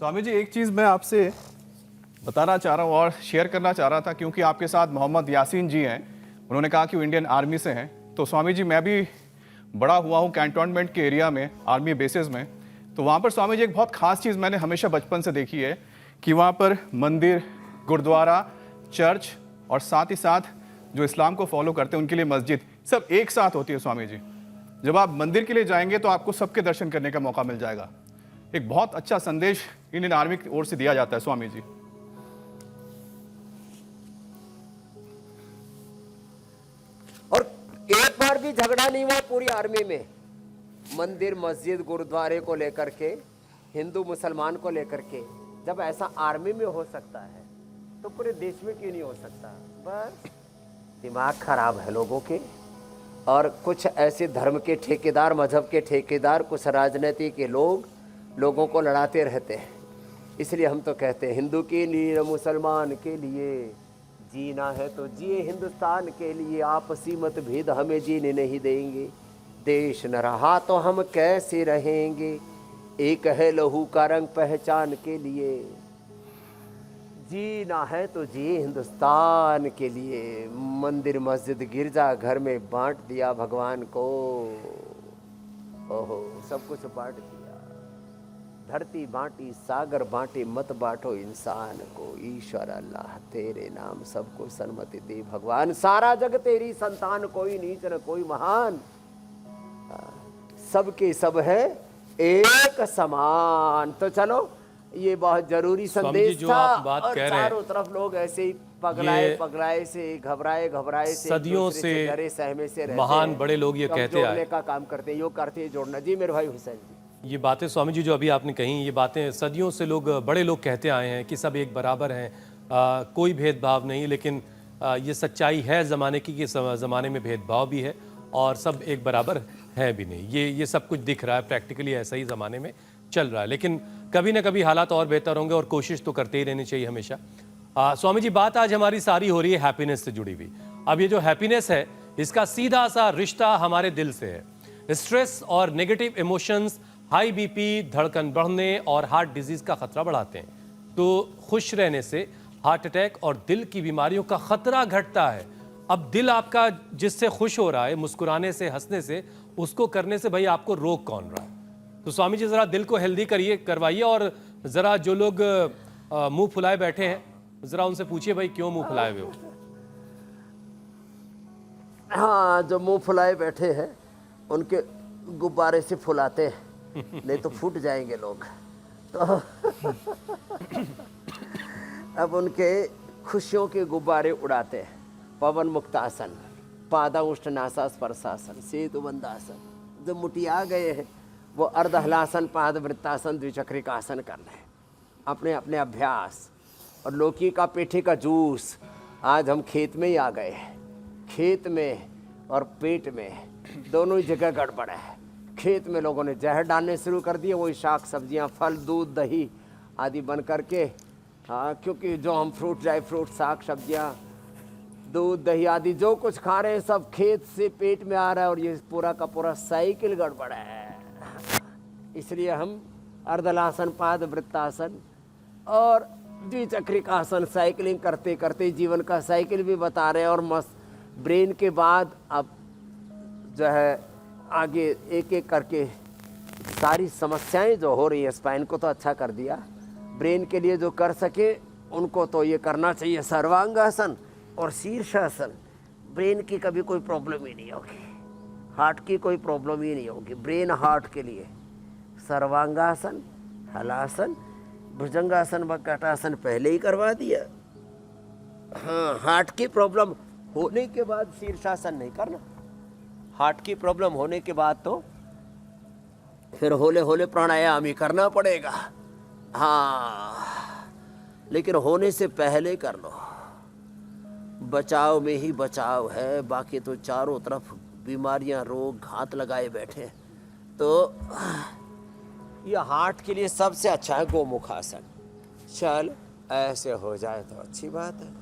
स्वामी जी, एक चीज़ मैं आपसे बताना चाह रहा हूँ और शेयर करना चाह रहा था, क्योंकि आपके साथ मोहम्मद यासीन जी हैं। उन्होंने कहा कि वो इंडियन आर्मी से हैं। तो स्वामी जी, मैं भी बड़ा हुआ हूँ कैंटोनमेंट के एरिया में, आर्मी बेसिस में। तो वहाँ पर स्वामी जी एक बहुत ख़ास चीज़ मैंने हमेशा बचपन से देखी है कि वहाँ पर मंदिर, गुरुद्वारा, चर्च और साथ ही साथ जो इस्लाम को फॉलो करते हैं उनके लिए मस्जिद, सब एक साथ होती है। स्वामी जी, जब आप मंदिर के लिए जाएंगे तो आपको सबके दर्शन करने का मौका मिल जाएगा। एक बहुत अच्छा संदेश इंडियन आर्मी की ओर से दिया जाता है स्वामी जी। और एक बार भी झगड़ा नहीं हुआ पूरी आर्मी में, मंदिर मस्जिद गुरुद्वारे को लेकर के, हिंदू मुसलमान को लेकर के। जब ऐसा आर्मी में हो सकता है तो पूरे देश में क्यों नहीं हो सकता? बस दिमाग खराब है लोगों के, और कुछ ऐसे धर्म के ठेकेदार, मजहब के ठेकेदार, कुछ राजनीति के लोग लोगों को लड़ाते रहते हैं। इसलिए हम तो कहते हैं हिंदू के लिए, मुसलमान के लिए जीना है तो जिए हिंदुस्तान के लिए, आपसी मतभेद हमें जीने नहीं देंगे। देश न रहा तो हम कैसे रहेंगे, एक है लहू का रंग पहचान के लिए। जीना है तो जिए हिंदुस्तान के लिए। मंदिर मस्जिद गिरजा घर में बांट दिया भगवान को, ओहो सब कुछ बांट दिया। धरती बांटी सागर बांटे, मत बांटो इंसान को। ईश्वर अल्लाह तेरे नाम सबको सन्मति दे भगवान, सारा जग तेरी संतान, कोई नीच न कोई महान, सबके सब है एक समान। तो चलो, ये बहुत जरूरी संदेश था। और चारों तरफ लोग ऐसे ही पगलाए से, घबराए से, सदियों से डरे सहमे से रहते महान हैं। बड़े लोग ये कहते आए, का काम करते हैं, योग करते हैं जोड़ना। जी मेरे भाई हुसैन जी, ये बातें स्वामी जी जो अभी आपने कही, ये बातें सदियों से लोग, बड़े लोग कहते आए हैं कि सब एक बराबर हैं, कोई भेदभाव नहीं। लेकिन ये सच्चाई है ज़माने की कि ज़माने में भेदभाव भी है और सब एक बराबर है भी नहीं। ये सब कुछ दिख रहा है, प्रैक्टिकली ऐसा ही ज़माने में चल रहा है। लेकिन कभी ना कभी हालात और बेहतर होंगे और कोशिश तो करते ही रहनी चाहिए हमेशा। स्वामी जी, बात आज हमारी सारी हो रही है हैप्पीनेस से जुड़ी हुई। अब ये जो हैप्पीनेस है, इसका सीधा सा रिश्ता हमारे दिल से है। स्ट्रेस और नेगेटिव इमोशंस हाई बीपी, धड़कन बढ़ने और हार्ट डिजीज का खतरा बढ़ाते हैं। तो खुश रहने से हार्ट अटैक और दिल की बीमारियों का खतरा घटता है। अब दिल आपका जिससे खुश हो रहा है, मुस्कुराने से, हंसने से, उसको करने से भाई आपको रोक कौन रहा है? तो स्वामी जी, जरा दिल को हेल्दी करवाइए। और जरा जो लोग मुंह फुलाए बैठे हैं, जरा उनसे पूछिए भाई क्यों मुंह फुलाए हुए हो? हाँ, जो मुंह फुलाए बैठे हैं उनके गुब्बारे से फुलाते हैं, नहीं तो फूट जाएंगे लोग। तो अब उनके खुशियों के गुब्बारे उड़ाते हैं। पवन मुक्तासन, पादा उष्टनासा स्पर्शासन, सेतु बंदासन। जो मुटिया गए हैं वो अर्धहलासन, पाद वृत्तासन, द्विचक्रिकासन कर रहे हैं, अपने अपने अभ्यास। और लौकी का पेठे का जूस, आज हम खेत में ही आ गए हैं। खेत में और पेट में दोनों ही जगह गड़बड़ है। खेत में लोगों ने जहर डालने शुरू कर दिए, वही शाक सब्जियां, फल, दूध, दही आदि बन करके। हाँ, क्योंकि जो हम फ्रूट, ड्राई फ्रूट, साग सब्जियां, दूध, दही आदि जो कुछ खा रहे हैं सब खेत से पेट में आ रहा है, और ये पूरा का पूरा साइकिल गड़बड़ है। इसलिए हम अर्धलासन, पाद वृत्तासन और द्विचक्रिकासन साइकिलिंग करते करते जीवन का साइकिल भी बता रहे हैं। और मस्त ब्रेन के बाद अब जो है आगे एक एक करके सारी समस्याएं जो हो रही है, स्पाइन को तो अच्छा कर दिया, ब्रेन के लिए जो कर सके उनको तो ये करना चाहिए। सर्वांगासन और शीर्षासन, ब्रेन की कभी कोई प्रॉब्लम ही नहीं होगी, हार्ट की कोई प्रॉब्लम ही नहीं होगी। ब्रेन हार्ट के लिए सर्वांगासन, हलासन, भुजंगासन, वक्रटासन पहले ही करवा दिया। हाँ, हार्ट की प्रॉब्लम होने के बाद शीर्षासन नहीं करना। हार्ट की प्रॉब्लम होने के बाद तो फिर होले होले प्राणायाम ही करना पड़ेगा। हाँ, लेकिन होने से पहले कर लो। बचाव में ही बचाव है, बाकी तो चारों तरफ बीमारियां, रोग, घात लगाए बैठे। तो यह हार्ट के लिए सबसे अच्छा है गोमुखासन। चल ऐसे हो जाए तो अच्छी बात है।